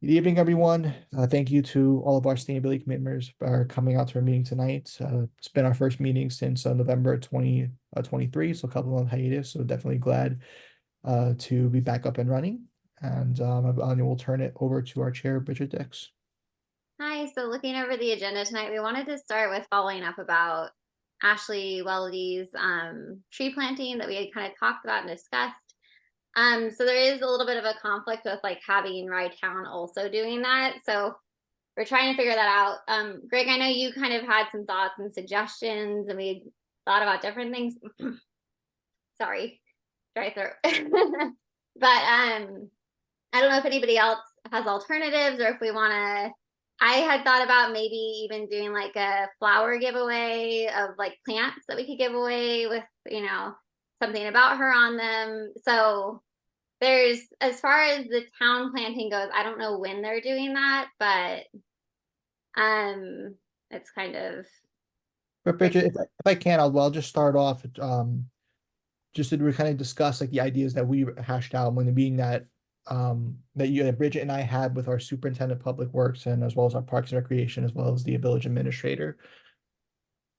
Good evening, everyone. Thank you to all of our sustainability committee members for coming out to our meeting tonight. It's been our first meeting since November 2023, so a couple of hiatus. So definitely glad to be back up and running. And I will turn it over to our chair, Bridget Dix. Hi, so looking over the agenda tonight, we wanted to start with following up about Ashley Welledy's tree planting that we had kind of talked about and discussed. So there is a little bit of a conflict with like having Rye Town also doing that. So we're trying to figure that out. Greg, I know you kind of had some thoughts and suggestions, and we thought about different things. Sorry, dry throat. But I don't know if anybody else has alternatives or if we want to. I had thought about maybe even doing like a flower giveaway of like plants that we could give away with, something about her on them. So there's, as far as the town planting goes, I don't know when they're doing that, but it's kind of But Bridget, if I can, I'll just start off just to kind of discuss like the ideas that we hashed out when the meeting that Bridget and I had with our superintendent of public works and as well as our parks and recreation as well as the village administrator.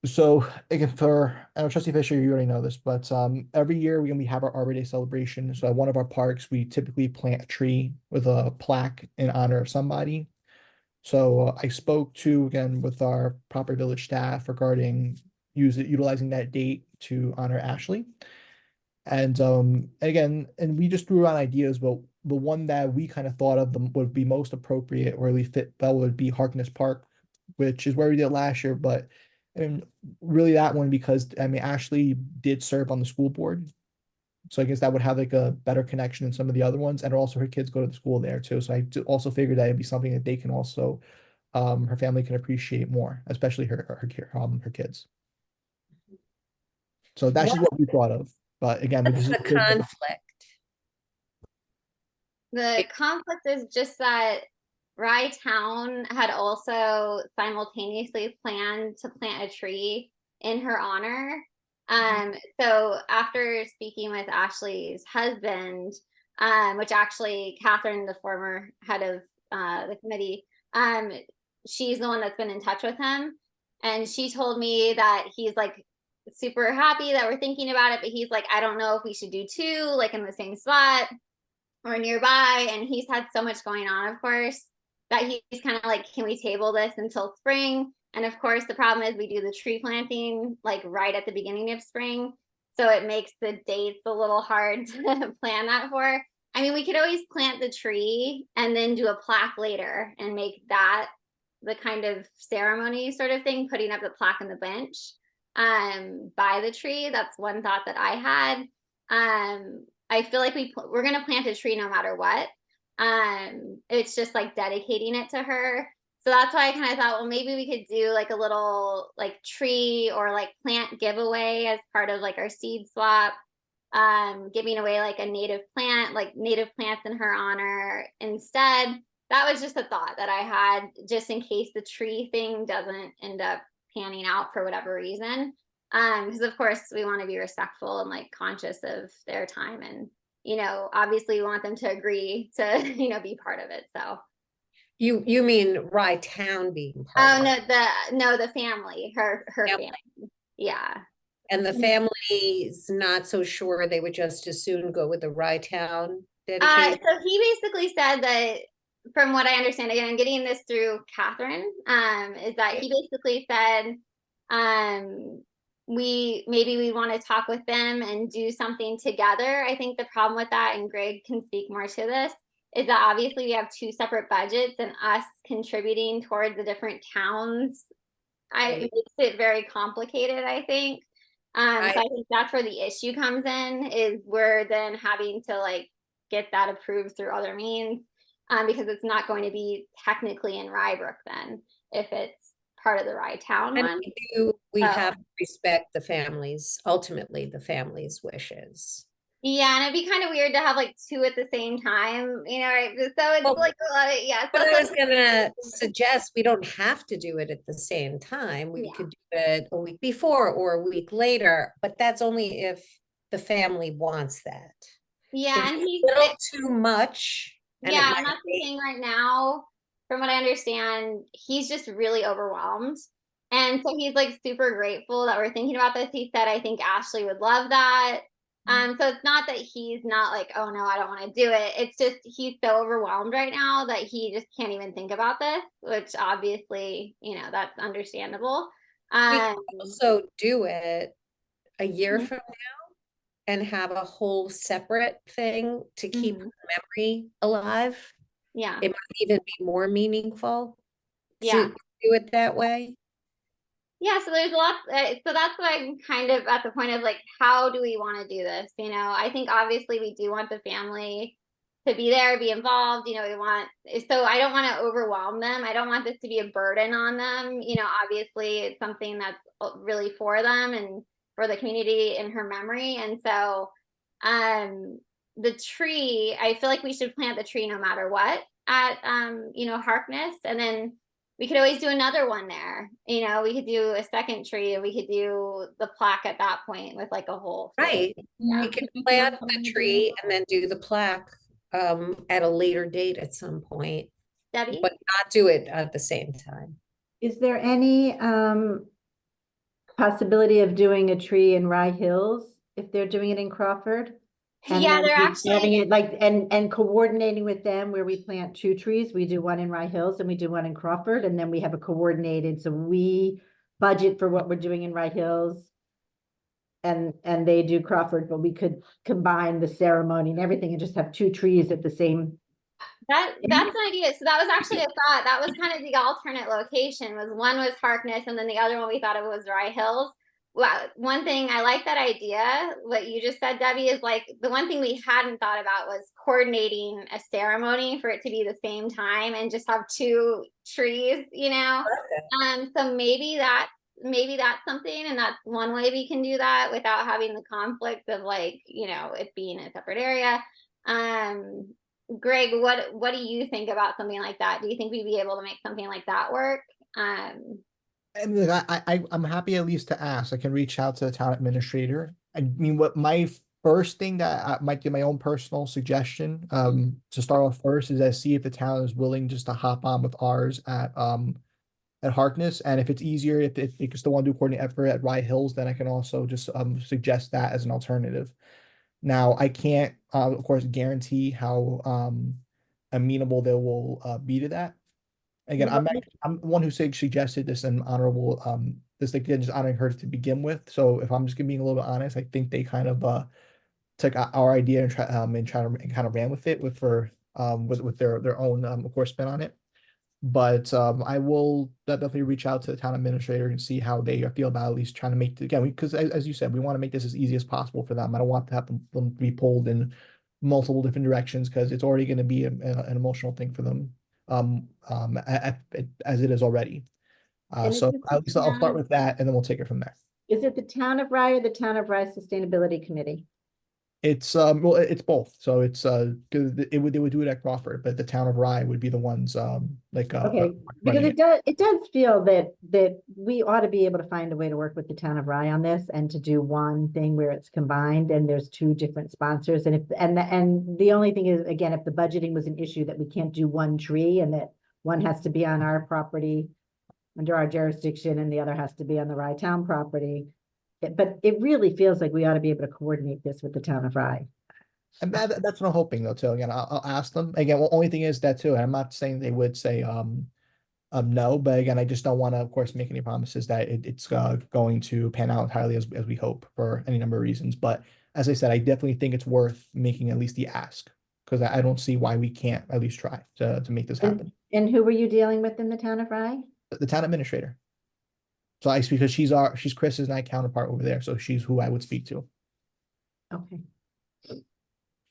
So again, I know Trustee Fisher, you already know this, but every year when we have our Arbor Day celebration, so at one of our parks, we typically plant a tree with a plaque in honor of somebody. So I spoke to again with our proper village staff regarding utilizing that date to honor Ashley. And again, and we just threw out ideas, but the one that we kind of thought of them would be most appropriate or really fit well would be Harkness Park, which is where we did last year. But and really that one because I mean Ashley did serve on the school board. So I guess that would have like a better connection than some of the other ones. And also her kids go to the school there too. So also figured that it'd be something that they can also her family can appreciate more, especially her kids. So that's just What- what we thought of. But again, we What's just the conflict? the conflict is just that Rye Town had also simultaneously planned to plant a tree in her honor. So after speaking with Ashley's husband, which actually Catherine, the former head of the committee, she's the one that's been in touch with him. And she told me that he's like super happy that we're thinking about it, but he's like, I don't know if we should do two, like in the same spot or nearby. And he's had so much going on, of course, that he's kind of like, can we table this until spring? And of course, the problem is we do the tree planting like right at the beginning of spring. So it makes the dates a little hard to plan that for. I mean, we could always plant the tree and then do a plaque later and make that the kind of ceremony sort of thing, putting up the plaque on the bench by the tree. That's one thought that I had. I feel like we're gonna plant a tree no matter what. It's just like dedicating it to her. So that's why I kind of thought, well, maybe we could do like a little like tree or like plant giveaway as part of like our seed swap. Giving away like a native plant, like native plants in her honor instead. That was just a thought that I had just in case the tree thing doesn't end up panning out for whatever reason. Because of course we want to be respectful and like conscious of their time and obviously we want them to agree to be part of it. So You mean Rye Town being oh part of it? no, the family, her Yep. family. Yeah. And the family's not so sure they would just as soon go with the Rye Town dedication. So he basically said that, from what I understand, again, I'm getting this through Catherine, is that he basically said, we want to talk with them and do something together. I think the problem with that, and Greg can speak more to this, is that obviously we have two separate budgets and us contributing towards the different towns. It makes it very complicated, I think. So I think that's where the issue comes in, is we're then having to like get that approved through other means, because it's not going to be technically in Rye Brook then if it's part of the Rye Town And one. we have to respect the families, ultimately the families' wishes. Yeah, and it'd be kind of weird to have like two at the same time, right? So it's Well, like a lot of, yeah. So But it's I was like, gonna suggest we don't have to do it at the same time. We yeah. could do it a week before or a week later, but that's only if the family wants that. Yeah, If and it's a little too much, And it Yeah, might and that's the be- thing right now, from what I understand, he's just really overwhelmed. And so he's like super grateful that we're thinking about this. He said, I think Ashley would love that. So it's not that he's not like, oh no, I don't want to do it. It's just he's so overwhelmed right now that he just can't even think about this, which obviously, that's understandable. We Um, could also do it a year Mhm. from and have a whole separate thing to keep Mhm. memory alive. Yeah. It might even be more meaningful Yeah. to do it that way. Yeah, so there's lots. So that's why I'm kind of at the point of like, how do we want to do this? I think obviously we do want the family to be there, be involved. We want, so I don't want to overwhelm them. I don't want this to be a burden on them. Obviously it's something that's really for them and for the community in her memory. And so, the tree, I feel like we should plant the tree no matter what at, Harkness, and then we could always do another one there. We could do a second tree and we could do the plaque at that point with like a whole float. Right. Yeah. We can plant the tree and then do the plaque at a later date at some point, Debbie? but not do it at the same time. Is there any possibility of doing a tree in Rye Hills if they're doing it in Crawford? And Yeah, then they're having actually, it like and coordinating with them where we plant 2 trees. We do one in Rye Hills and we do one in Crawford, and then we have a coordinated, so we budget for what we're doing in Rye Hills. And they do Crawford, but we could combine the ceremony and everything and just have 2 trees at the same. that's an idea. So that was actually a thought. That was kind of the alternate location. Was one was Harkness, and then the other one we thought it was Rye Hills. Well, one thing I like that idea. What you just said, Debbie, is like the one thing we hadn't thought about was coordinating a ceremony for it to be the same time and just have 2 trees. So maybe that's something, and that's one way we can do that without having the conflict of like it being a separate area. Greg, what do you think about something like that? Do you think we'd be able to make something like that work? I mean, I'm happy at least to ask. I can reach out to the town administrator. I mean, what my first thing that I might do, my own personal suggestion, to start off first is I see if the town is willing just to hop on with ours at Harkness, and if it's easier, if you still want to do coordinate effort at Rye Hills, then I can also just suggest that as an alternative. Now, I can't, of course, guarantee how amenable they will be to that. Again, I'm the one who suggested this and honorable this again just honoring her to begin with. So if I'm just being a little bit honest, I think they kind of took our idea and try and kind of ran with it with their own of course spin on it. But I will definitely reach out to the town administrator and see how they feel about at least trying to make again because as you said, we want to make this as easy as possible for them. I don't want to have them be pulled in multiple different directions because it's already going to be an emotional thing for them as it is already. And So is it at least I'll start town- with that and then we'll take it from there. Is it the town of Rye or the town of Rye Sustainability Committee? It's well, it's both. So it's 'cause they would do it at Crawford, but the town of Rye would be the ones Okay, because running it does feel that we ought to be able to find a way to work with the town of Rye on this and to do one thing where it's combined and there's 2 different sponsors. And and the only thing is, again, if the budgeting was an issue that we can't do 1 tree and that one has to be on our property under our jurisdiction and the other has to be on the Rye town property. But it really feels like we ought to be able to coordinate this with the town of Rye. And that's what I'm hoping though too. Again, I'll ask them. Again, well, only thing is that too, and I'm not saying they would say no, but again, I just don't want to, of course, make any promises that it's going to pan out entirely as we hope for any number of reasons. But as I said, I definitely think it's worth making at least the ask because I don't see why we can't at least try to make this happen. And who were you dealing with in the town of Rye? The town administrator. So I because she's Chris's and I counterpart over there, so she's who I would speak to. Okay.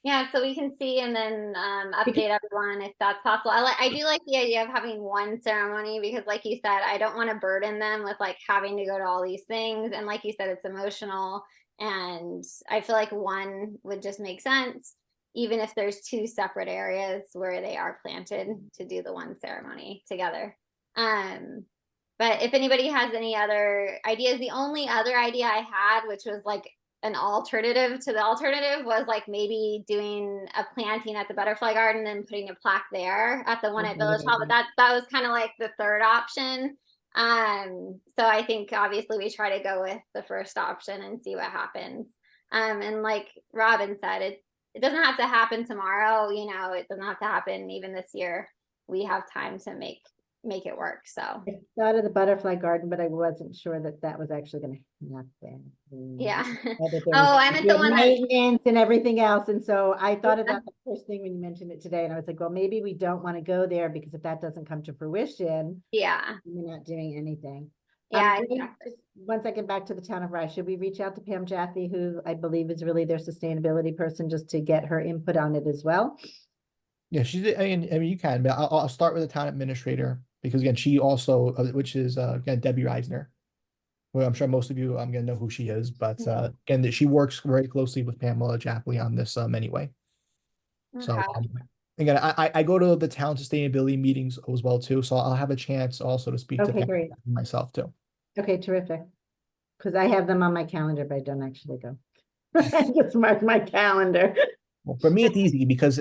Yeah, so we can see and then update everyone if that's possible. I do like the idea of having one ceremony because like you said, I don't want to burden them with like having to go to all these things. And like you said, it's emotional. And I feel like one would just make sense, even if there's 2 separate areas where they are planted to do the one ceremony together. But if anybody has any other ideas, the only other idea I had, which was like an alternative to the alternative was like maybe doing a planting at the butterfly garden and putting a plaque there at the one at Okay, Village Hall, but that was kind of like the third option. So I think obviously we try to go with the first option and see what happens. And like Robin said, it doesn't have to happen tomorrow, you know, it doesn't have to happen even this year. We have time to make it work. So I thought of the butterfly garden, but I wasn't sure that that was actually gonna happen. yeah. Or that there Oh, was I meant the one that, maintenance and everything else, and so I thought of that the first thing when you mentioned it today, and I was like, well, maybe we don't want to go there, because if that doesn't come to fruition, yeah, we're not doing anything. yeah, Wait, exactly. just once I get back to the town of Rye, should we reach out to Pam Jaffe, who I believe is really their sustainability person, just to get her input on it as well? Yeah, I mean, you can, but I'll start with the town administrator, because again, she also, which is, again, Debbie Reisner. Well, I'm sure most of you, I'm gonna know who she is, but, again, that she works very closely with Pamela Japley on this, anyway. So, Okay. again, I go to the town sustainability meetings as well too, so I'll have a chance also to speak to Okay, Pam great. myself too. Okay, terrific. Because I have them on my calendar, but I don't actually go. I just mark my calendar. Well, for me, it's easy because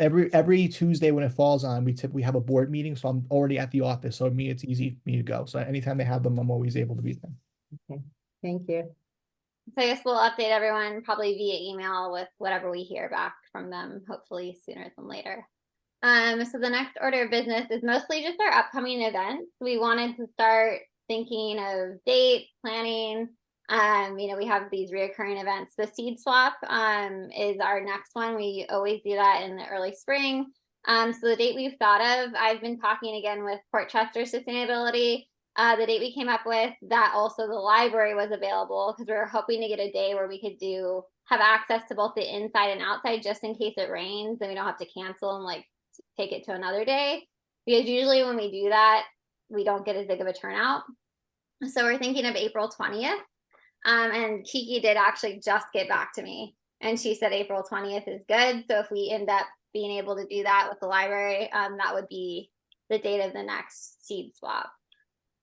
every Tuesday when it falls on, we have a board meeting, so I'm already at the office. So me, it's easy for me to go. So anytime they have them, I'm always able to be there. Okay, thank you. So I guess we'll update everyone probably via email with whatever we hear back from them, hopefully sooner than later. So the next order of business is mostly just our upcoming events. We wanted to start thinking of dates, planning. You know, we have these reoccurring events. The seed swap is our next one. We always do that in the early spring. So the date we've thought of, I've been talking again with Port Chester Sustainability. The date we came up with, that also the library was available, because we were hoping to get a day where we could have access to both the inside and outside, just in case it rains and we don't have to cancel and like take it to another day, because usually when we do that, we don't get as big of a turnout. So we're thinking of April 20th. And Kiki did actually just get back to me, and she said April 20th is good. So if we end up being able to do that with the library, that would be the date of the next seed swap.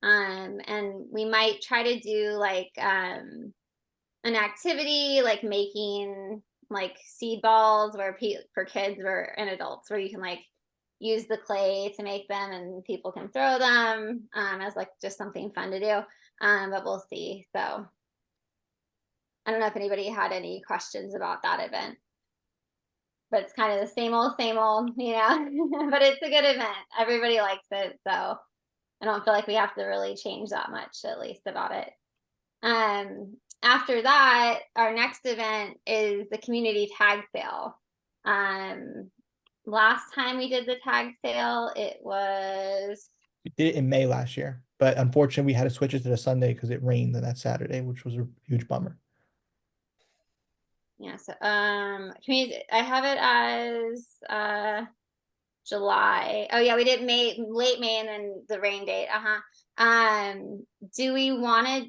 And we might try to do like an activity like making like seed balls where for kids and adults, where you can like use the clay to make them and people can throw them as like just something fun to do. But we'll see. So I don't know if anybody had any questions about that event, but it's kind of the same old, you know, but it's a good event. Everybody likes it. So I don't feel like we have to really change that much, at least, about it. After that, our next event is the community tag sale. Last time we did the tag sale, it was, We did it in May last year, but unfortunately, we had to switch it to the Sunday because it rained on that Saturday, which was a huge bummer. yeah, so community, I have it as July. Oh yeah, we did late May, and then the rain date. Do we want to?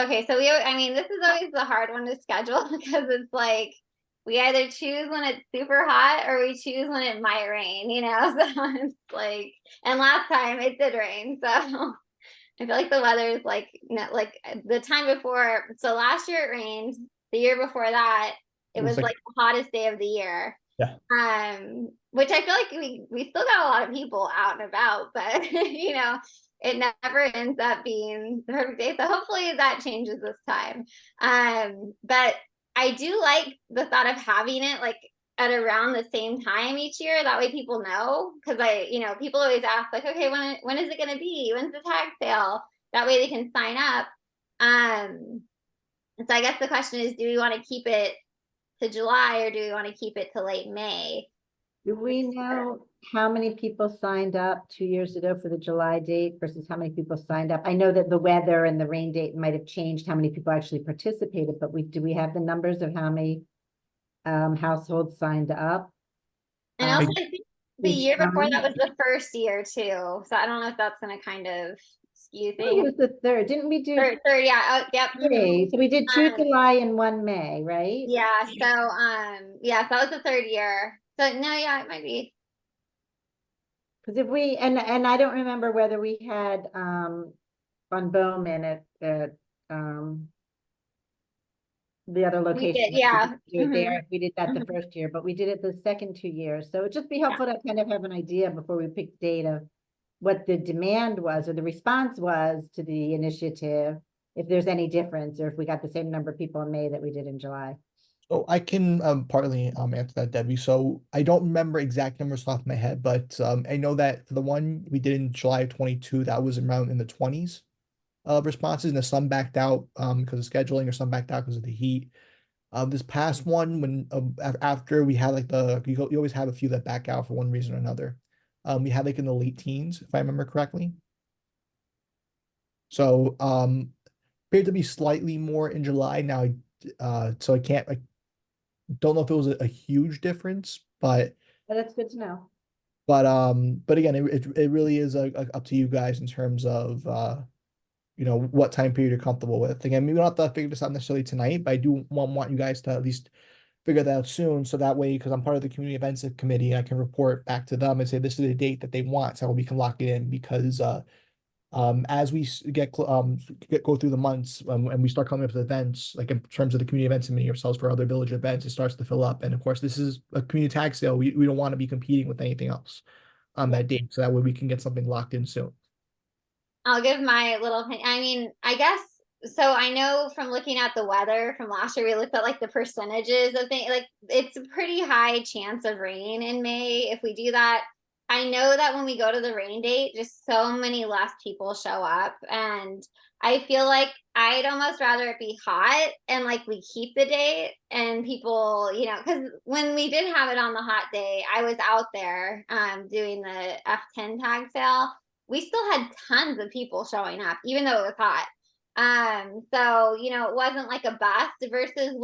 Okay, so I mean, this is always the hard one to schedule because it's like we either choose when it's super hot or we choose when it might rain, you know? So it's like, and last time it did rain, so I feel like the weather is like, like the time before. So last year it rained. The year before that, it was like the hottest day of the year. Yeah. Which I feel like we still got a lot of people out and about, but you know, it never ends up being the perfect day. So hopefully that changes this time. But I do like the thought of having it like at around the same time each year. That way people know, because people always ask like, okay, when is it going to be? When's the tag sale? That way they can sign up. So I guess the question is, do we want to keep it to July or do we want to keep it to late May? Do we know how many people signed up 2 years ago for the July date versus how many people signed up? I know that the weather and the rain date might have changed how many people actually participated, but do we have the numbers of how many households signed up? And also, I think the year before time? that was the first year too. So I don't know if that's going to kind of skew It things. was the third, didn't we do? Third, yeah. Oh, yep. So we did 2 July and 1 May, right? Yeah. So, yeah, so that was the third year. So no, yeah, it might be. Because if we, and I don't remember whether we had, on Bowman the other We location. did, like, yeah. didn't do it there. We did that the Mhm. first year, but we did it the second 2 years. So it'd just be helpful to kind of have an idea before we pick date of what the demand was or the response was to the initiative, if there's any difference, or if we got the same number of people in May that we did in July. So I can partly answer that, Debbie. So I don't remember exact numbers off my head, but I know that for the one we did in July of 22, that was around in the 20s of responses, and the some backed out because of scheduling, or some backed out because of the heat. This past one, when after we had like you always have a few that back out for one reason or another. We had like in the late teens, if I remember correctly. So appeared to be slightly more in July now. So I don't know if it was a huge difference, but But that's good to know. but again, it really is up to you guys in terms of what time period you're comfortable with. Again, we don't have to figure this out necessarily tonight, but I do want you guys to at least figure that out soon, so that way, because I'm part of the community events committee, I can report back to them and say this is the date that they want, so we can lock it in. Because as we go through the months, and we start coming up with events, like in terms of the community events committee ourselves for other village events, it starts to fill up. And of course, this is a community tag sale. We don't want to be competing with anything else on that date, so that way we can get something locked in soon. I'll give my little opinion. I mean, I guess so. I know from looking at the weather from last year, we looked at like the percentages of things. Like it's a pretty high chance of rain in May if we do that. I know that when we go to the rain date, just so many less people show up, and I feel like I'd almost rather it be hot and like we keep the date and people, because when we did have it on the hot day, I was out there doing the F10 tag sale. We still had tons of people showing up, even though it was hot. So, it wasn't like a bust versus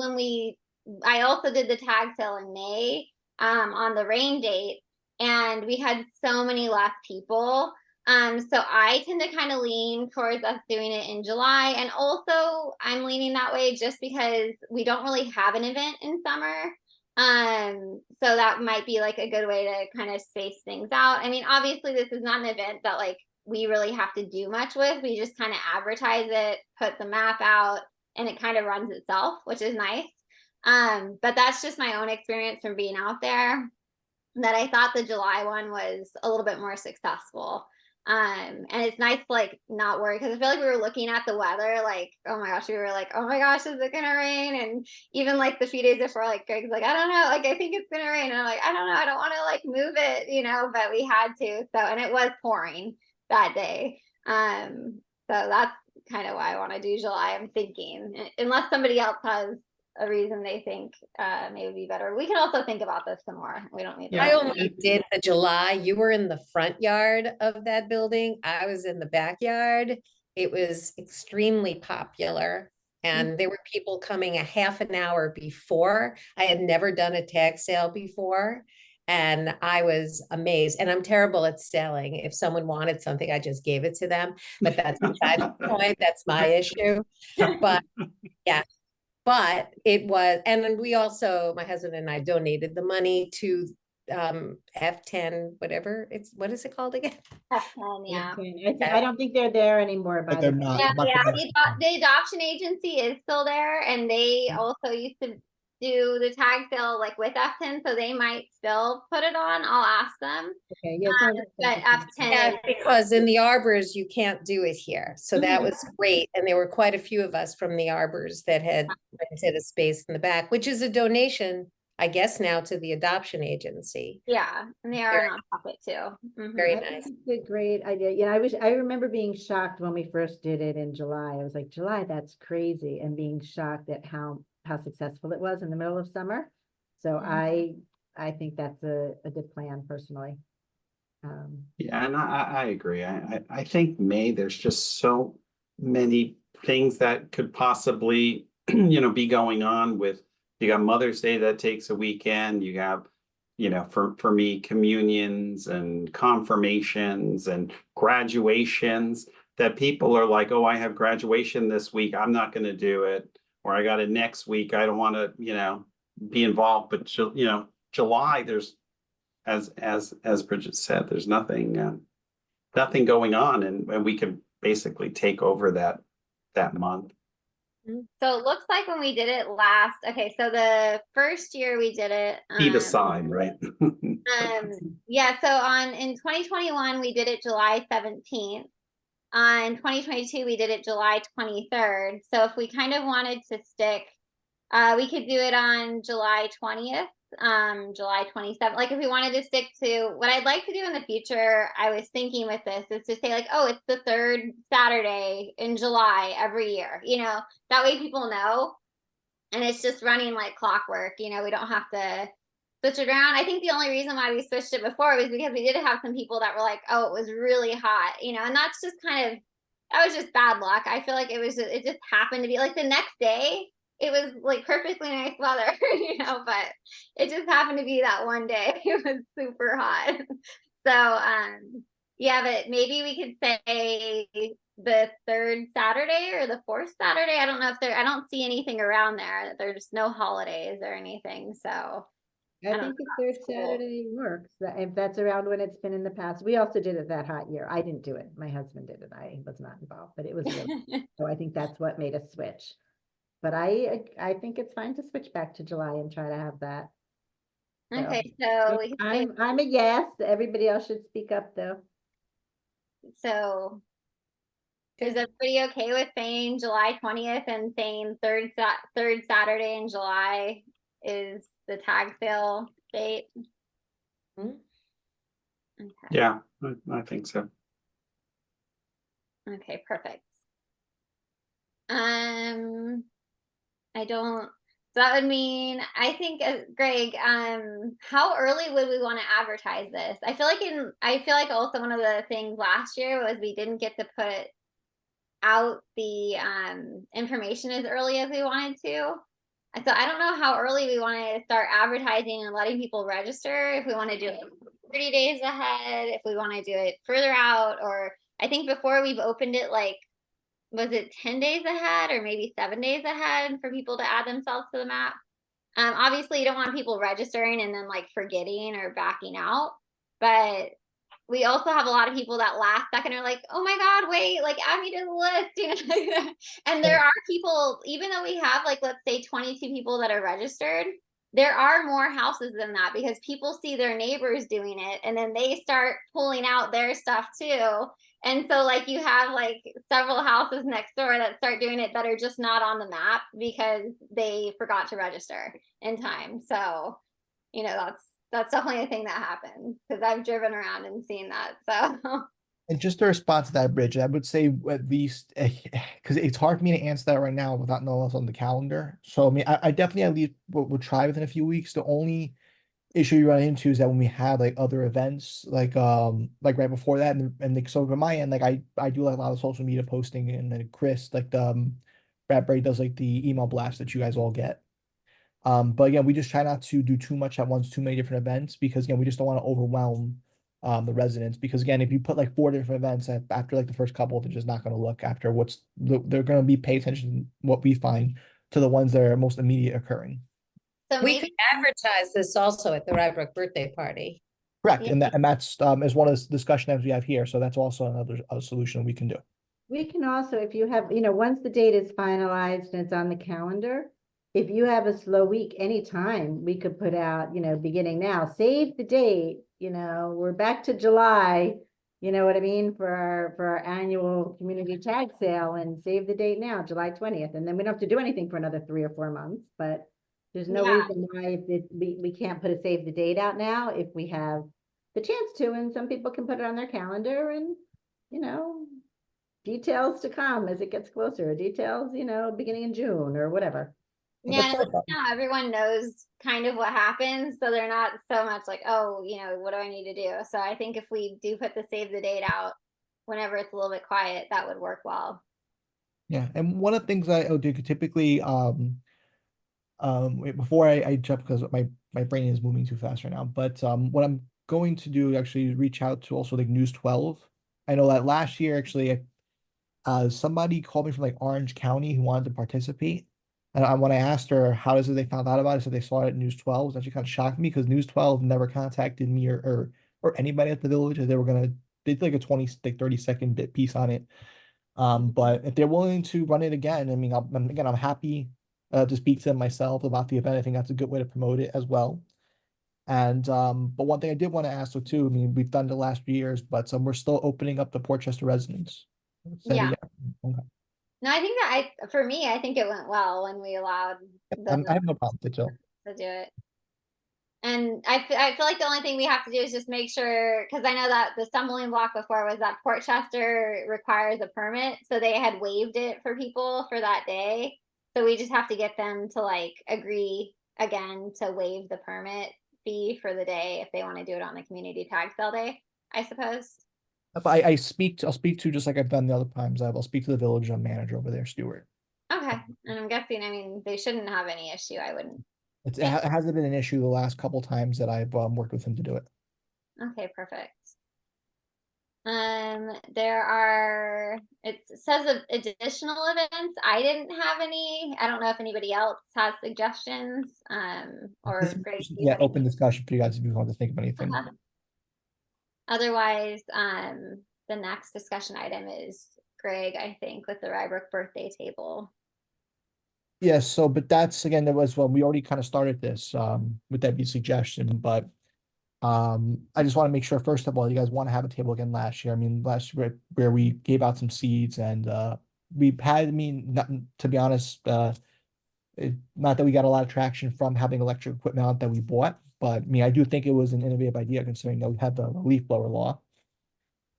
I also did the tag sale in May, on the rain date, and we had so many less people. So I tend to kind of lean towards us doing it in July. And also I'm leaning that way just because we don't really have an event in summer. So that might be like a good way to kind of space things out. I mean, obviously this is not an event that like we really have to do much with. We just kind of advertise it, put the map out, and it kind of runs itself, which is nice. But that's just my own experience from being out there, that I thought the July one was a little bit more successful. And it's nice to like not worry, because I feel like we were looking at the weather, like, oh my gosh, we were like, oh my gosh, is it gonna rain? And even like the few days before, like Greg's like, I don't know, like I think it's gonna rain. And I'm like, I don't know, I don't want to like move it, but we had to. So, and it was pouring that day. So that's kind of why I want to do July. I'm thinking, unless somebody else has a reason they think maybe be better. We can also think about this some more. We don't need to. I only did the July. You were in the front yard of that building. I was in the backyard. It was extremely popular. And there were people coming a half an hour before. I had never done a tag sale before. And I was amazed. And I'm terrible at selling. If someone wanted something, I just gave it to them. But that's besides the point. That's my issue. But yeah, but it was, and then we also, my husband and I donated the money to F10, whatever what is it called again? F10, yeah. I don't think they're there anymore, by But they're the not. Yeah, I'm not yeah. gonna- The adoption agency is still there, and they also used to do the tag sale like with F10, so they might still put it on. I'll ask them. Okay, yeah. it sounds like But something- F10 Yeah, is, because in the arbors, you can't do it here. So that Mhm. was great. And there were quite a few of us from the arbors that had rented a space in the back, which is a donation, I guess, now to the adoption agency. yeah, and they are Very- a nonprofit too. Mhm. Very I think nice. it's a great idea. I remember being shocked when we first did it in July. I was like, July, that's crazy. And being shocked at how successful it was in the middle of summer. So Mhm. I think that's a good plan personally. Yeah, and I agree. I think May, there's just so many things that could possibly, be going on with, you got Mother's Day that takes a weekend, you have, for me, communions and confirmations and graduations, that people are like, oh, I have graduation this week, I'm not gonna do it. Or I got it next week, I don't want to, be involved, but July, there's, as Bridget said, there's nothing going on, and we could basically take over that month. So it looks like when we did it last, okay, so the first year we did it, Heat aside, right? yeah, so in 2021, we did it July 17th. On 2022, we did it July 23rd. So if we kind of wanted to stick, we could do it on July 20th, July 27th. Like if we wanted to stick to what I'd like to do in the future, I was thinking with this is to say like, oh, it's the third Saturday in July every year, that way people know. And it's just running like clockwork, we don't have to switch it around. I think the only reason why we switched it before was because we did have some people that were like, oh, it was really hot, and that's just that was just bad luck. I feel like it just happened to be like the next day, it was like perfectly nice weather, but it just happened to be that one day it was super hot. So, yeah, but maybe we could say the third Saturday or the fourth Saturday. I don't know I don't see anything around there. There's no holidays or anything. So I don't think know. the third Saturday works, if that's around when it's been in the past. We also did it that hot year. I didn't do it. My husband did it. I was not involved, but it was really, so I think that's what made us switch. But I think it's fine to switch back to July and try to have that. Okay, so we could say, I'm a yes. Everybody else should speak up though. so is everybody okay with saying July 20th and saying third Saturday in July is the tag sale date? Mhm. Okay. Yeah, I think so. Okay, perfect. I don't, so that would mean, I think, Greg, how early would we want to advertise this? I feel like also one of the things last year was we didn't get to put out the information as early as we wanted to. So I don't know how early we want to start advertising and letting people register, if we want to do it 30 days ahead, if we want to do it further out, or I think before we've opened it, like, was it 10 days ahead or maybe 7 days ahead for people to add themselves to the map? Obviously you don't want people registering and then like forgetting or backing out, but we also have a lot of people that last second are like, oh my God, wait, like add me to the list, and there are people, even though we have like, let's say 22 people that are registered, there are more houses than that because people see their neighbors doing it and then they start pulling out their stuff too. And so like you have like several houses next door that start doing it that are just not on the map because they forgot to register in time. So, that's definitely a thing that happens because I've driven around and seen that. So And just to respond to that, Bridget, I would say at least because it's hard for me to answer that right now without knowing what's on the calendar. So I mean, I definitely at least will try within a few weeks. The only issue you run into is that when we have like other events, like right before that, and like so on my end, like I do like a lot of social media posting, and then Chris, like the Bradbury does like the email blast that you guys all get. But again, we just try not to do too much at once, too many different events, because again, we just don't want to overwhelm the residents. Because again, if you put like 4 different events after like the first couple, they're just not going to look after they're going to be pay attention to what we find to the ones that are most immediate occurring. so We maybe could advertise this also at the Rye Brook birthday party. Correct, Yeah. and that's is one of the discussion items we have here. So that's also another solution we can do. We can also, if you have, once the date is finalized and it's on the calendar, if you have a slow week, anytime we could put out, beginning now, save the date, we're back to July, you know what I mean, for our annual community tag sale, and save the date now, July 20th. And then we don't have to do anything for another 3 or 4 months, but there's no Yeah. reason why we can't put a save the date out now if we have the chance to, and some people can put it on their calendar, and, details to come as it gets closer, details, beginning in June or whatever. Yeah, and now everyone knows kind of what happens, so they're not so much like, oh, what do I need to do? So I think if we do put the save the date out whenever it's a little bit quiet, that would work well. Yeah, and one of the things I do typically wait, before I jump, because my brain is moving too fast right now, but what I'm going to do is actually reach out to also like News 12. I know that last year actually somebody called me from like Orange County who wanted to participate. And when I asked her how does it they found out about it, so they saw it at News 12, it actually kind of shocked me because News 12 never contacted me or anybody at the village. They were gonna they did like a 20 like 30-second bit piece on it. But if they're willing to run it again, I mean, I'm happy to speak to them myself about the event. I think that's a good way to promote it as well. And but one thing I did want to ask though too, I mean, we've done the last few years, but we're still opening up the Portchester residents. Say it Yeah. again. Okay. No, I think that for me, I think it went well when we allowed I have no problem with it too. to do it. And I feel like the only thing we have to do is just make sure, because I know that the stumbling block before was that Portchester requires a permit. So they had waived it for people for that day. So we just have to get them to like agree again to waive the permit fee for the day if they want to do it on the community tag sale day, I suppose. But I'll speak to, just like I've done the other times, I'll speak to the village manager over there, Stuart. Okay. And I'm guessing, I mean, they shouldn't have any issue. I wouldn't. It hasn't been an issue the last couple times that I've worked with him to do it. Okay, perfect. There are, it says of additional events. I didn't have any. I don't know if anybody else has suggestions. Or This is Greg, just, do you have open anything? discussion for you guys if you want to think of anything. Okay. Otherwise, the next discussion item is Greg, I think, with the Rye Brook birthday table. Yes, so but that's again, there was we already kind of started this with that suggestion, but I just want to make sure first of all, you guys want to have a table again last year. I mean, last year where we gave out some seeds and we've had, I mean, not, to be honest, not that we got a lot of traction from having electric equipment out that we bought, but I mean, I do think it was an innovative idea considering that we had the leaf blower law.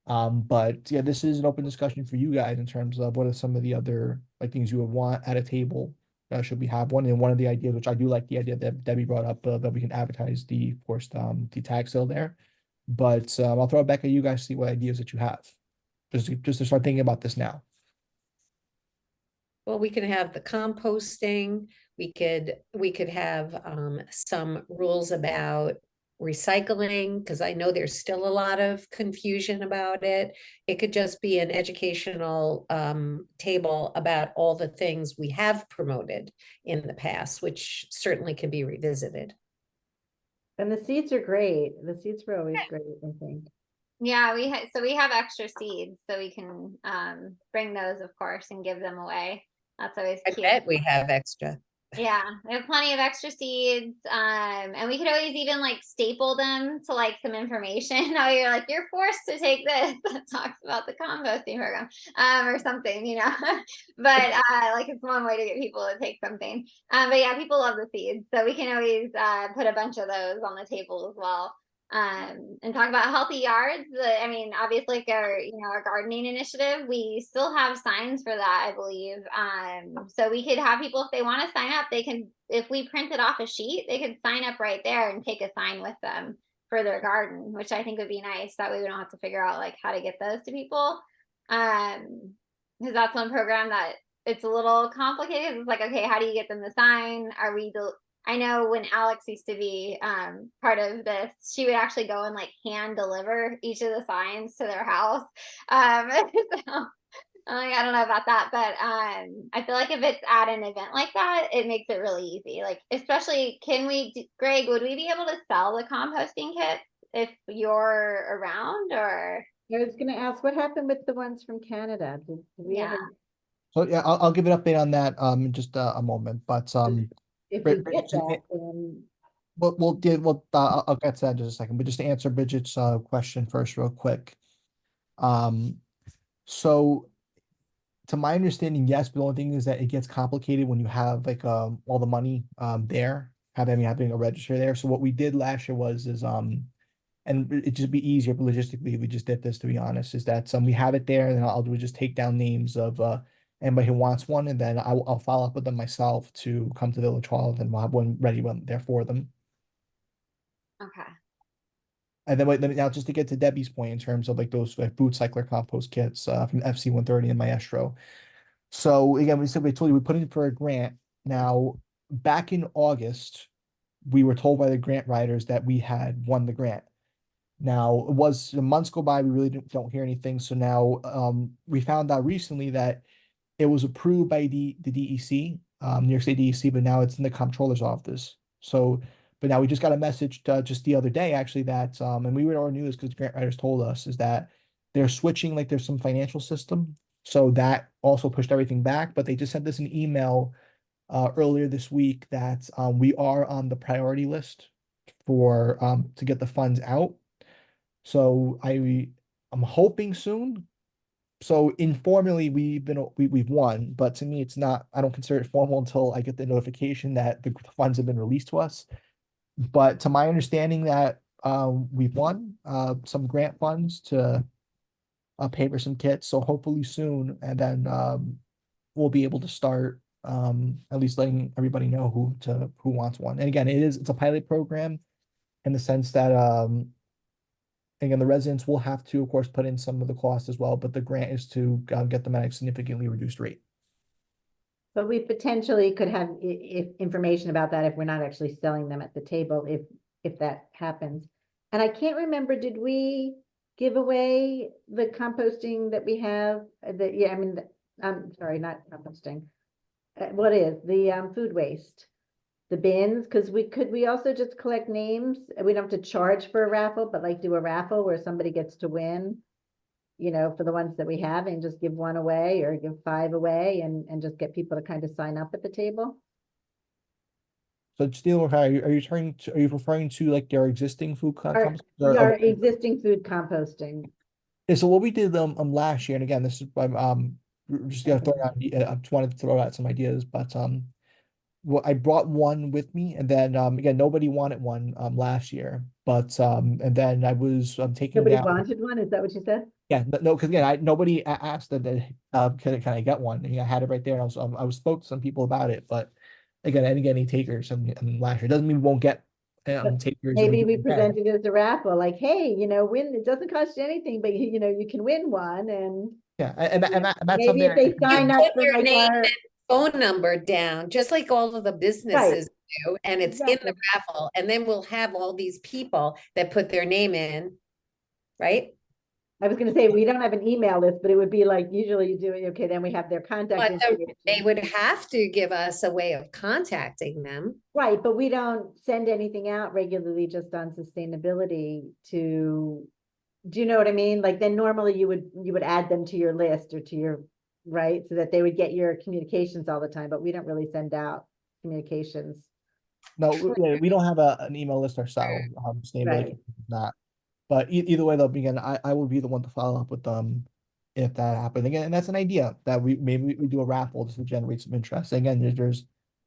But yeah, this is an open discussion for you guys in terms of what are some of the other like things you would want at a table. Should we have one? And one of the ideas, which I do like the idea that Debbie brought up, that we can advertise the, of course, the tag sale there. But I'll throw it back at you guys, see what ideas that you have. Just to start thinking about this now. Well, we can have the composting, we could have some rules about recycling, because I know there's still a lot of confusion about it. It could just be an educational table about all the things we have promoted in the past, which certainly can be revisited. And the seeds are great. The seeds were always great, I think. Yeah, we have extra seeds, so we can bring those, of course, and give them away. That's always I cute. bet we have extra. Yeah, we have plenty of extra seeds. And we could always even like staple them to like some information. How you're like, you're forced to take this that talks about the composting program, or something, you know. But like it's one way to get people to take something. But yeah, people love the seeds. So we can always put a bunch of those on the table as well. And talk about healthy yards. I mean, obviously, like our gardening initiative, we still have signs for that, I believe. So we could have people, if they want to sign up, they can, if we printed off a sheet, they could sign up right there and take a sign with them for their garden, which I think would be nice. That way we don't have to figure out like how to get those to people. Because that's one program that it's a little complicated. It's like, okay, how do you get them to sign? I know when Alex used to be part of this, she would actually go and like hand deliver each of the signs to their house. So, like, I don't know about that, but I feel like if it's at an event like that, it makes it really easy. Like, especially, Greg, would we be able to sell the composting kits if you're around, or? I was gonna ask, what happened with the ones from Canada? Did we Yeah. ever, So yeah, I'll give an update on that in just a moment. But if we Brid- get Bridget, that, then I'll get to that in just a second. But just to answer Bridget's question first, real quick. So to my understanding, yes, but the only thing is that it gets complicated when you have like all the money there, having a register there. So what we did last year is and it just be easier, but logistically we just did this, to be honest, is that we have it there, and then I'll do is just take down names of anybody who wants one, and then I'll follow up with them myself to come to Village Hall, and then we'll have one ready when there for them. Okay. And then wait, let me now just to get to Debbie's point in terms of like those like boot cycler compost kits from FC 130 and Maestro. So again, we told you we put in for a grant. Now, back in August, we were told by the grant writers that we had won the grant. Now, it was months go by, we really don't hear anything. So now we found out recently that it was approved by the DEC, New York State DEC, but now it's in the comptroller's office. So, but now we just got a message just the other day actually that, and we already knew this because grant writers told us, is that they're switching, like there's some financial system. So that also pushed everything back, but they just sent us an email earlier this week that we are on the priority list for to get the funds out. So I'm hoping soon. So informally, we've won, but to me, it's not. I don't consider it formal until I get the notification that the funds have been released to us. But to my understanding, that we've won some grant funds to pay for some kits. So hopefully soon, and then we'll be able to start at least letting everybody know who wants one. And again, it's a pilot program in the sense that again, the residents will have to, of course, put in some of the cost as well, but the grant is to get them at a significantly reduced rate. But we potentially could have information about that if we're not actually selling them at the table, if that happens. And I can't remember, did we give away the composting that we have? Yeah, I mean, I'm sorry, not composting. What is the food waste? The bins, because we also just collect names? We don't have to charge for a raffle, but like do a raffle where somebody gets to win, you know, for the ones that we have, and just give one away or give 5 away and just get people to kind of sign up at the table. So still, are you referring to like their existing food Our, our existing food composting. Yeah, so what we did last year, and again, this is just gonna throw out. I just wanted to throw out some ideas, but well, I brought one with me, and then again, nobody wanted one last year, but and then I was taking Nobody down. wanted one, is that what you said? Yeah, no, because again, nobody asked that can I get one? And I had it right there, and I was spoke to some people about it, but again, I didn't get any takers. Last year doesn't mean we won't get takers. Maybe we presented it as a raffle, like, hey, you know, win, it doesn't cost you anything, but you know, you can win one, and Yeah, and that's maybe something if they sign up Put for your like name our, and phone number down, just like all of the businesses do, and it's in the Exactly. raffle, and then we'll have all these people that put their name in, right? I was gonna say, we don't have an email list, but it would be like, usually you do it, okay, then we have their contact But information. they would have to give us a way of contacting them. Right, but we don't send anything out regularly just on sustainability to, do you know what I mean? Like then normally you would add them to your list or to your, right? So that they would get your communications all the time, but we don't really send out communications. No, we don't have an email list ourselves. Sustainability Right. is not. But either way, though, again, I will be the one to follow up with them if that happens again. And that's an idea that we do a raffle just to generate some interest. Again, there's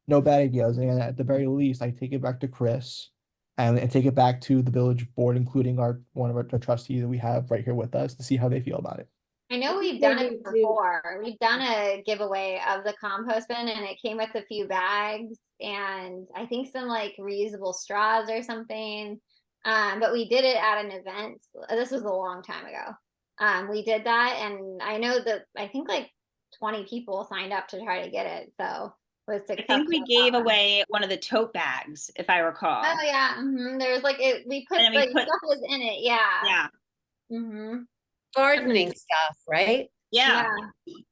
no bad ideas. And at the very least, I take it back to Chris and take it back to the village board, including one of our trustees that we have right here with us to see how they feel about it. I know we've They done it need to- before. We've done a giveaway of the compost bin and it came with a few bags and I think some like reusable straws or something. But we did it at an event. This was a long time ago. We did that and I know that I think like 20 people signed up to try to get it. So it was I think we successful. gave away one of the tote bags, if I recall. Oh yeah. There was like we put And then we like put- stuff was in it. Yeah. Yeah, Gardening stuff, right? yeah.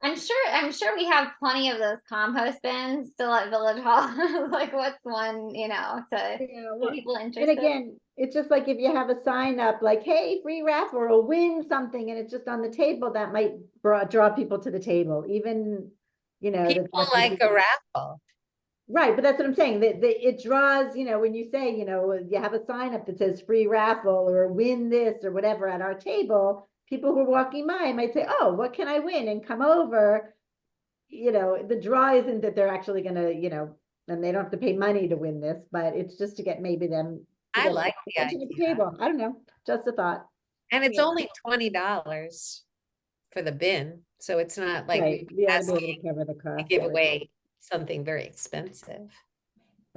I'm sure we have plenty of those compost bins still at Village Hall. Like what's one, to Yeah, get people and interested. again, it's just like if you have a sign up like, hey, free raffle or win something, and it's just on the table, that might draw people to the table, even, People like a raffle. Right, but that's what I'm saying, that it draws, when you say, you have a sign up that says free raffle or win this or whatever at our table, people who are walking by might say, oh, what can I win? And come over. The draw isn't that they're actually gonna, and they don't have to pay money to win this, but it's just to get maybe them. I like the to the idea. table. I don't know, just a thought. And it's Yeah. only $20 for the bin, so it's not like Right, we we ought to be able asking to cover the to cost. give of it. away something very expensive.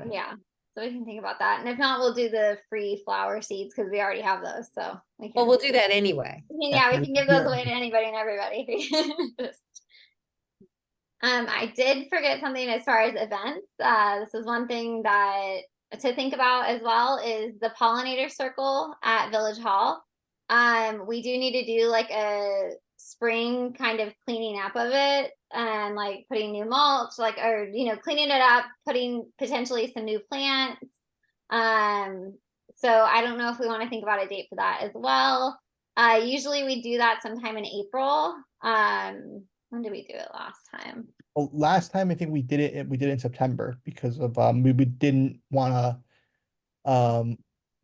Yeah. So we can think about that. And if not, we'll do the free flower seeds because we already have those. So we can, Well, we'll do that anyway. we can give those away to anybody and everybody. Just I did forget something as far as events. This is one thing that to think about as well is the pollinator circle at Village Hall. We do need to do like a spring kind of cleaning up of it and like putting new mulch, like or cleaning it up, putting potentially some new plants. So I don't know if we want to think about a date for that as well. Usually we do that sometime in April. When did we do it last time? Well, last time I think we did it in September because of we didn't want to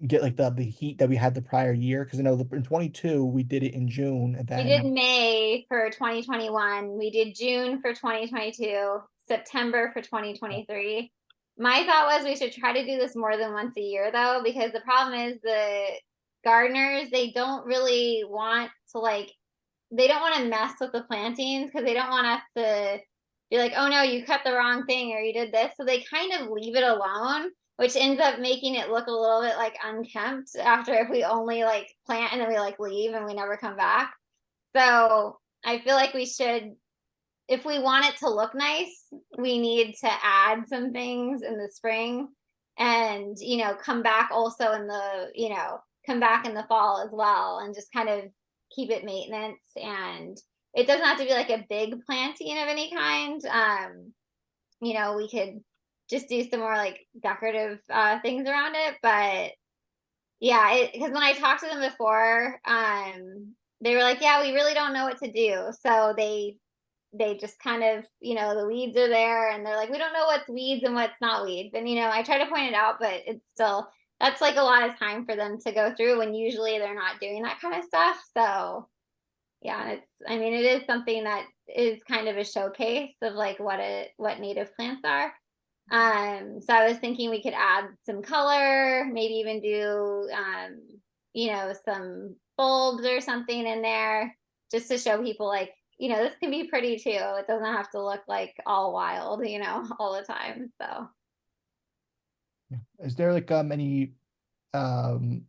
get like the heat that we had the prior year, because I know in 22 we did it in June, and We did then May for 2021. We did June for 2022, September for 2023. My thought was we should try to do this more than once a year though, because the problem is the gardeners, they don't really want to like, they don't want to mess with the plantings because they don't want us to be like, oh no, you cut the wrong thing or you did this. So they kind of leave it alone, which ends up making it look a little bit like unkempt after if we only like plant and then we like leave and we never come back. So I feel like we should, if we want it to look nice, we need to add some things in the spring and, you know, come back also in the, you know, come back in the fall as well and just kind of keep it maintenance. And it doesn't have to be like a big planting of any kind. You know, we could just do some more like decorative things around it. But yeah, because when I talked to them before, they were like, yeah, we really don't know what to do. So they just kind of, you know, the weeds are there and they're like, we don't know what's weeds and what's not weeds. And, you know, I try to point it out, but it's still, that's like a lot of time for them to go through when usually they're not doing that kind of stuff. So yeah, it's, I mean, it is something that is kind of a showcase of like what native plants are. So I was thinking we could add some color, maybe even do, you know, some bulbs or something in there just to show people like, you know, this can be pretty too. It doesn't have to look like all wild, you know, all the time. So is there like any um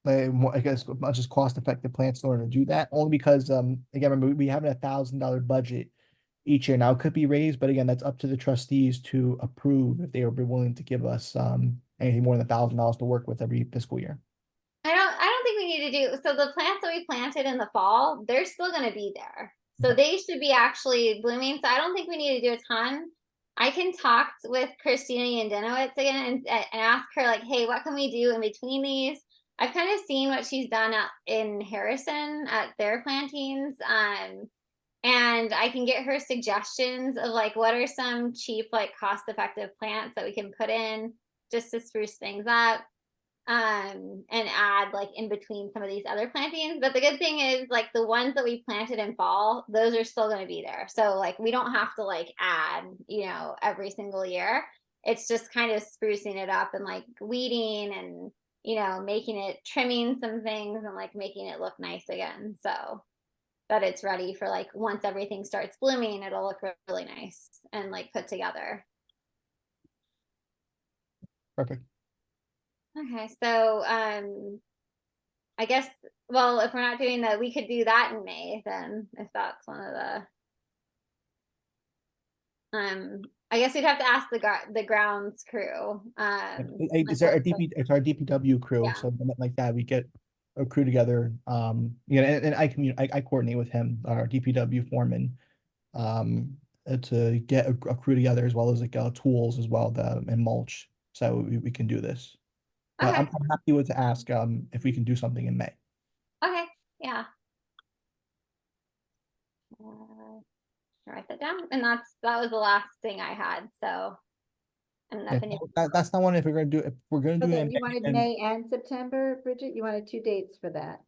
like I guess much as cost effective plants in order to do that? Only because again, remember we have a $1,000 budget each year. Now it could be raised, but again, that's up to the trustees to approve if they are willing to give us anything more than $1,000 to work with every fiscal year. I don't think we need to do, so the plants that we planted in the fall, they're still gonna be there. So they should be actually blooming. So I don't think we need to do a ton. I can talk with Christina Yandenowitz again and ask her like, hey, what can we do in between these? I've kind of seen what she's done in Harrison at their plantings. And I can get her suggestions of like what are some cheap, like cost-effective plants that we can put in just to spruce things up and add like in between some of these other plantings. But the good thing is like the ones that we planted in fall, those are still going to be there. So like we don't have to like add, you know, every single year. It's just kind of sprucing it up and like weeding and, you know, making it, trimming some things and like making it look nice again. So that it's ready for like once everything starts blooming, it'll look really nice and like put together. Perfect. Okay, so I guess, well, if we're not doing that, we could do that in May then, if that's one of the I guess we'd have to ask the grounds crew. Is there a it's our DPW crew, Yeah. so like that we get a crew together. You know, and I coordinate with him, our DPW foreman, to get a crew together as well as like tools as well, and mulch, so we can do this. But Okay, I'm happy with to ask if we can do something in May. okay, yeah. Write that down, and that was the last thing I had, so. And Yeah, nothing. that's not one if we're gonna do, if we're gonna So do it then in you wanted and May and September, Bridget? You wanted 2 dates for that.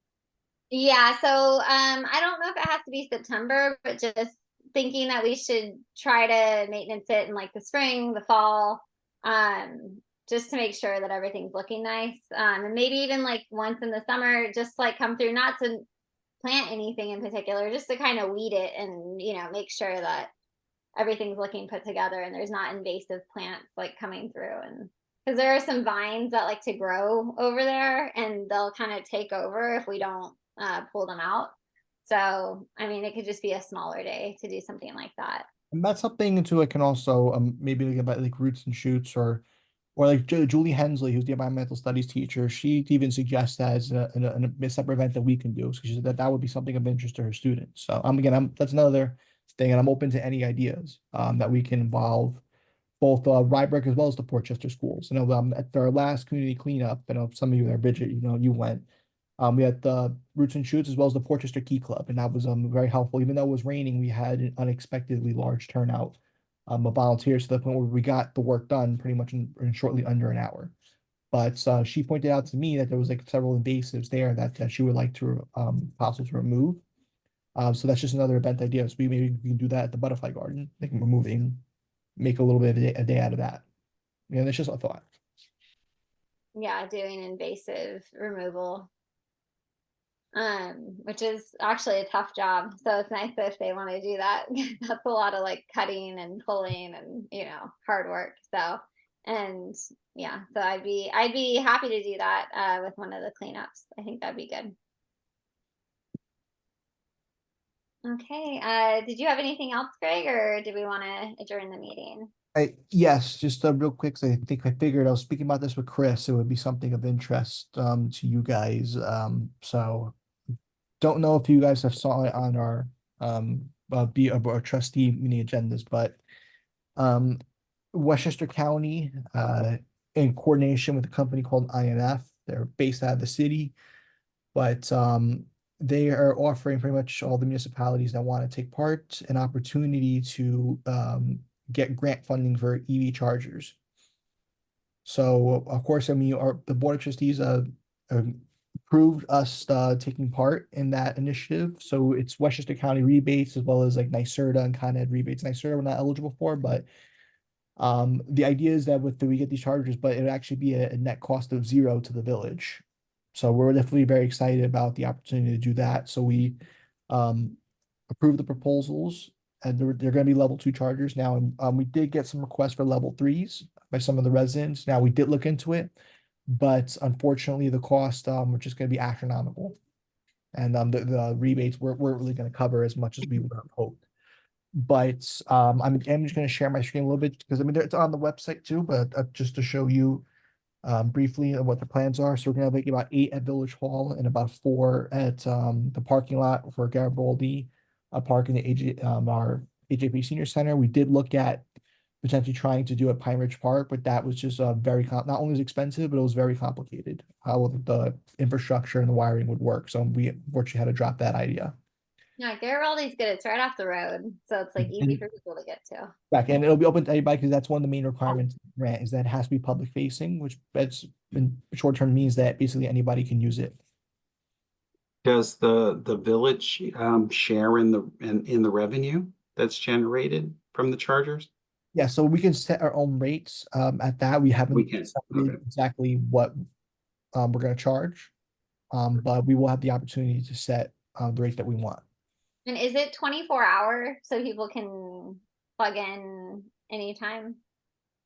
Yeah, so I don't know if it has to be September, but just thinking that we should try to maintenance it in like the spring, the fall, just to make sure that everything's looking nice. And maybe even like once in the summer, just like come through, not to plant anything in particular, just to kind of weed it and, you know, make sure that everything's looking put together and there's not invasive plants like coming through. And because there are some vines that like to grow over there and they'll kind of take over if we don't pull them out. So I mean it could just be a smaller day to do something like that. that's something too. I can also maybe like about like roots and shoots, or like Julie Hensley, who's the environmental studies teacher. She even suggests that as a separate event that we can do. So she said that that would be something of interest to her students. So again, that's another thing, and I'm open to any ideas that we can involve both Rye Brook as well as the Portchester schools. You know, at our last community cleanup, I know some of you there, Bridget, you know, you went. We had the Roots and Shoots as well as the Portchester Key Club, and that was very helpful. Even though it was raining, we had an unexpectedly large turnout of volunteers to the point where we got the work done pretty much in shortly under an hour. But she pointed out to me that there was like several invasives there that she would like to possible to remove. So that's just another event idea. So maybe we can do that at the Butterfly Garden. They can remove it, make a little bit of a day out of that. Yeah, that's just a thought. Yeah, doing invasive removal. Which is actually a tough job. So it's nice if they want to do that. That's a lot of like cutting and pulling and hard work. So and yeah, so I'd be happy to do that with one of the cleanups. I think that'd be good. Okay, did you have anything else, Greg, or do we want to adjourn the meeting? Yes, just real quick. So I think I figured I was speaking about this with Chris. It would be something of interest to you guys. So don't know if you guys have saw it on our be our trustee meeting agendas, but um Westchester County in coordination with a company called INF, they're based out of the city, but they are offering pretty much all the municipalities that want to take part an opportunity to get grant funding for EV chargers. So of course, I mean, the Board of Trustees approved us taking part in that initiative. So it's Westchester County rebates as well as like NYSERDA and Con Ed rebates. NYSERDA we're not eligible for, but the idea is that we get these chargers, but it would actually be a net cost of zero to the village. So we're definitely very excited about the opportunity to do that. So we approved the proposals, and they're going to be level 2 chargers now. And we did get some requests for level 3s by some of the residents. Now we did look into it, but unfortunately the cost were just going to be astronomical, and the rebates weren't really going to cover as much as we would have hoped. But I'm just going to share my screen a little bit because I mean it's on the website too, but just to show you briefly what the plans are. So we're gonna have like about 8 at Village Hall and about 4 at the parking lot for Garibaldi, park in the our AJP Senior Center. We did look at potentially trying to do at Pine Ridge Park, but that was just not only was expensive, but it was very complicated how the infrastructure and the wiring would work. So we unfortunately had to drop that idea. Yeah, Garibaldi's good. It's right off the road, so it's like easy for people to get to. Back and it'll be open to anybody because that's one of the main requirements of the grant is that it has to be public facing, which that's in short term means that basically anybody can use it. Does the village share in the revenue that's generated from the chargers? Yeah, so we can set our own rates at that. We haven't We can, decided okay. exactly what we're going to charge, but we will have the opportunity to set the rate that we want. And is it 24-hour so people can plug in anytime?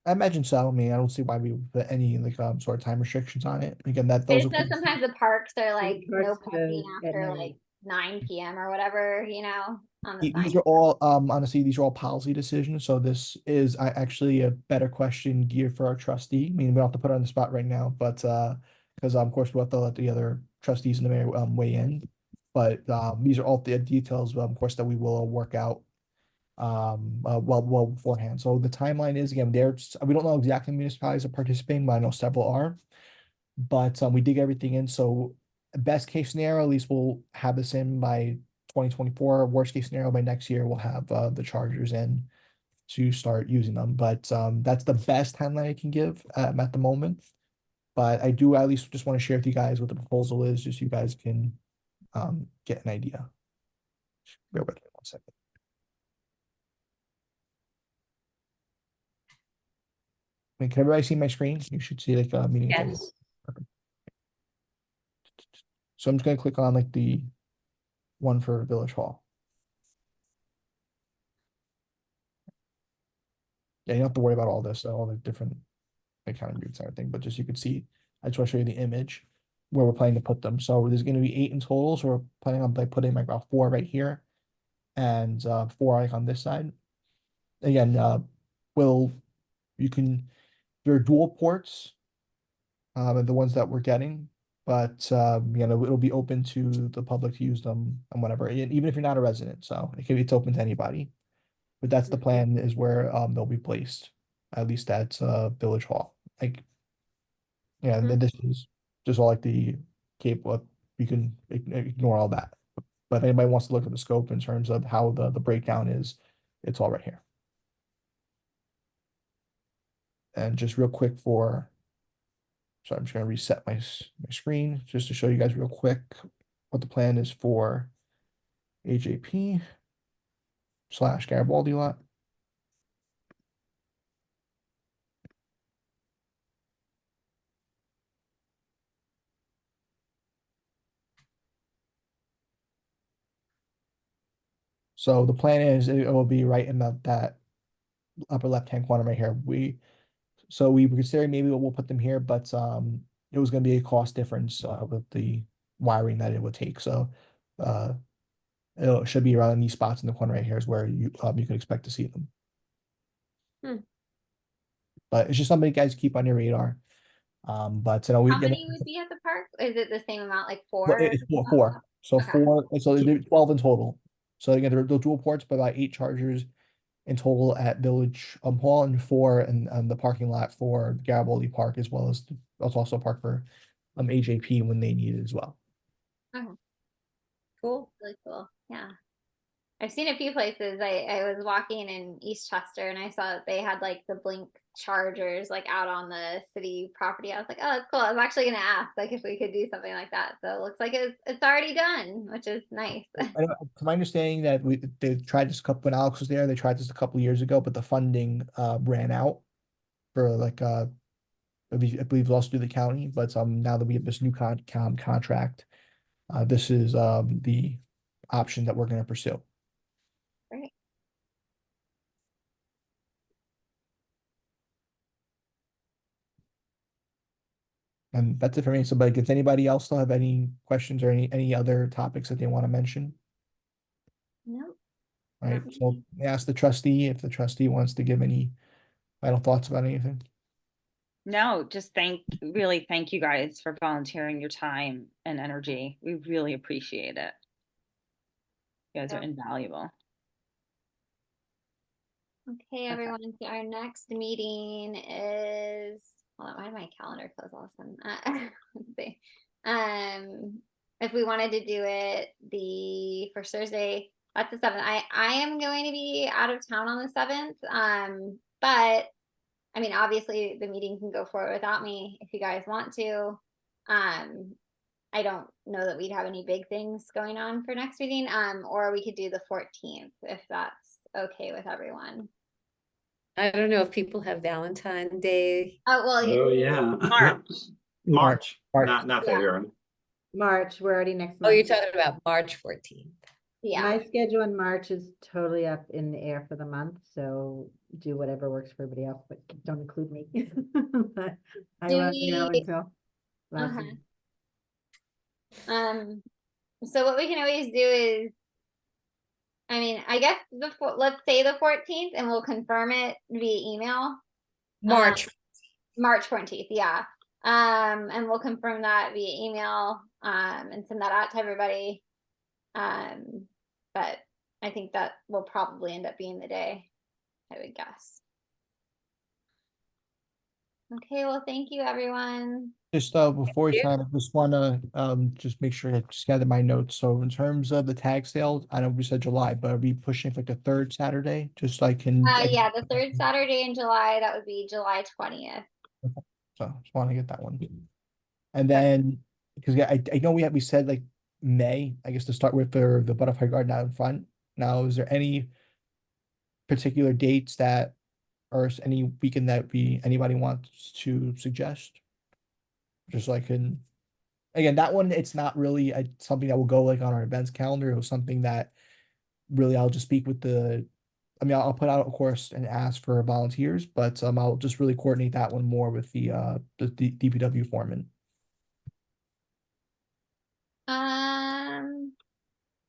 I imagine so. I mean, I don't see why we would put any like sort of time restrictions on it. Again, that those It says sometimes the parks are like no parks parking close at after night. like 9 p.m. or whatever, on the these sign. are all honestly these are all policy decisions. So this is actually a better question geared for our trustee. I mean, we don't have to put her on the spot right now, but because of course we'll have to let the other trustees in the mayor weigh in. But these are all the details, of course, that we will work out well beforehand. So the timeline is again we don't know exactly how many municipalities are participating, but I know several are. But we dig everything in. So best case scenario, at least we'll have this in by 2024. Worst case scenario, by next year we'll have the chargers in to start using them. But that's the best timeline I can give at the moment. But I do at least just want to share with you guys what the proposal is, just so you guys can get an idea. Bear with me 1 second. I mean, can everybody see my screen? You should see like a meeting agenda. Yes. So I'm just gonna click on like the one for Village Hall. Yeah, you don't have to worry about all this, all the different accounting groups and everything, but just you can see, I just want to show you the image where we're planning to put them. So there's going to be 8 in total. So we're planning on like putting like about 4 right here and 4 like on this side. Again, there are dual ports, the ones that we're getting, but it'll be open to the public to use them and whatever, and even if you're not a resident, so it's open to anybody. But that's the plan is where they'll be placed, at least at Village Hall. Like, yeah, and then this is just all like the cable you can ignore all that. But if anybody wants to look at the scope in terms of how the breakdown is, it's all right here. And just real quick so I'm just gonna reset my screen just to show you guys real quick what the plan is for AJP / Garibaldi lot. So the plan is it will be right in that upper left-hand corner right here. So we were considering maybe we'll put them here, but it was gonna be a cost difference with the wiring that it would take. So it should be around these spots in the corner right here is where you can expect to see them. Hmm. But it's just something you guys keep on your radar. But we How many would be at the park? Is it the same amount, like well, four? it's four. So Okay. four, so there's 12 in total. So again, they're dual ports, but about 8 chargers in total at Village Hall, and 4 in the parking lot for Garibaldi Park, as well as there's also a park for AJP when they need it as well. Cool. Really cool. Yeah. I've seen a few places. I was walking in East Chester and I saw that they had like the Blink chargers like out on the city property. I was like, oh, that's cool. I was actually gonna ask like if we could do something like that. So it looks like it's already done, which is nice. To my understanding that they tried this a couple when Alex was there, they tried this a couple years ago, but the funding ran out for like I believe it was also through the county, but now that we have this new contract, this is the option that we're going to pursue. Great. And that's it for me. So, but does anybody else still have any questions or any other topics that they want to mention? Nope. All right. Not So me. ask the trustee if the trustee wants to give any final thoughts about anything. No, just really thank you guys for volunteering your time and energy. We really appreciate it. You guys are invaluable. Okay, everyone. So our next meeting is, hold on, why did my calendar close all of a sudden? Let's see. If we wanted to do it the first Thursday, that's the 7th. I am going to be out of town on the 7th. But I mean, obviously the meeting can go forward without me if you guys want to. I don't know that we'd have any big things going on for next meeting. Or we could do the 14th if that's okay with everyone. I don't know if people have Valentine's Day. Oh, well, Oh, yeah. March. March, March. not Yeah. February. March, we're already next Oh, you're month. talking about March 14th. yeah. My schedule in March is totally up in the air for the month, so do whatever works for everybody else, but don't include me. But I Do won't know we- until last Okay. week. So what we can always do is, I mean, I guess let's say the 14th and we'll confirm it via email. March. March 14th, yeah. And we'll confirm that via email, and send that out to everybody. But I think that will probably end up being the day, I would guess. Okay, well, thank you, everyone. Just before we you. sign, I just want to just make sure I just gather my notes. So in terms of the tag sale, I know we said July, but are we pushing for like the 3rd Saturday? Just so I can. Yeah, the 3rd Saturday in July, that would be July 20th. So just want to get that one. And then because yeah, I know we said like May, I guess, to start with for the butterfly garden out in front. Now, is there any particular dates that or any weekend that anybody wants to suggest? Just so I can, again, that one, it's not really something that will go like on our events calendar. It was something that really I'll just speak with I mean, I'll put out, of course, and ask for volunteers, but I'll just really coordinate that one more with the DPW foreman. Let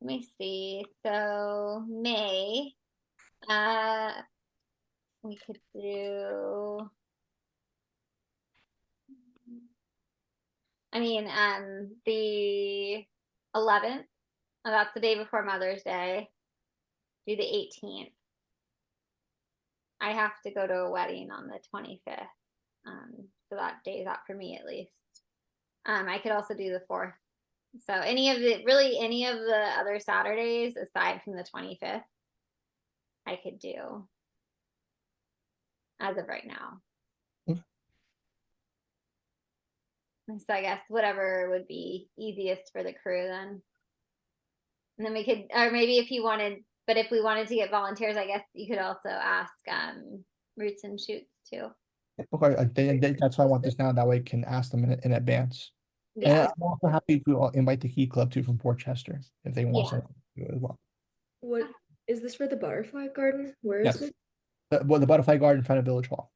me see. So May, we could do. I mean, the 11th. That's the day before Mother's Day. Do the 18th. I have to go to a wedding on the 25th. So that day's out for me at least. I could also do the 4th So any of the other Saturdays aside from the 25th, I could do as of right now. Okay. So I guess whatever would be easiest for the crew then. And then we could, or maybe if you wanted, but if we wanted to get volunteers, I guess you could also ask Roots and Shoots too. Okay, that's why I want this now. That way I can ask them in advance. And Yeah. I'm also happy to invite the Key Club too from Portchester if they want Yeah. something to do it as well. What is this for the butterfly garden? Where is Yes. it? The Butterfly Garden in front of Village Hall.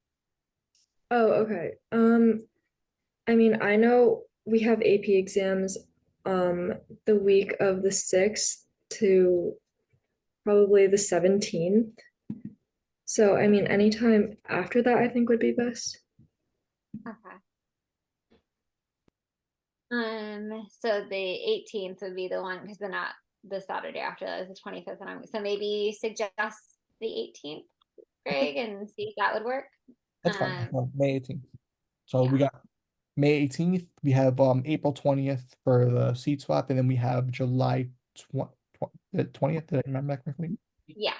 Oh, okay. I mean, I know we have AP exams the week of the 6th to probably the 17th. So, I mean, anytime after that, I think would be best. Okay. So the 18th would be the one because they're not the Saturday after that is the 25th, and so maybe suggest the 18th, Greg, and see if that would work. That's fine. May 18th. So yeah. we got May 18th. We have April 20th for the seat swap, and then we have July 20th. Did I remember that correctly? Yeah.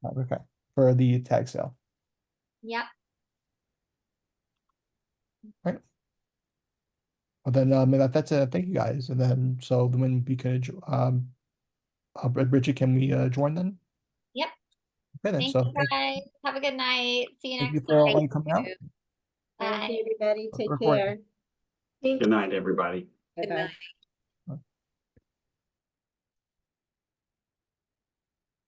Okay. For the tag sale. Yep. Well, then that's it. Thank you guys. And then so when we could Bridget, can we join then? Yep. Okay then. Thank So you guys. Have a good night. See you thank you next for time. all coming out. Bye. Thank you, everybody. Take Recording. care. Thank Good night, everybody. Good Bye-bye. night.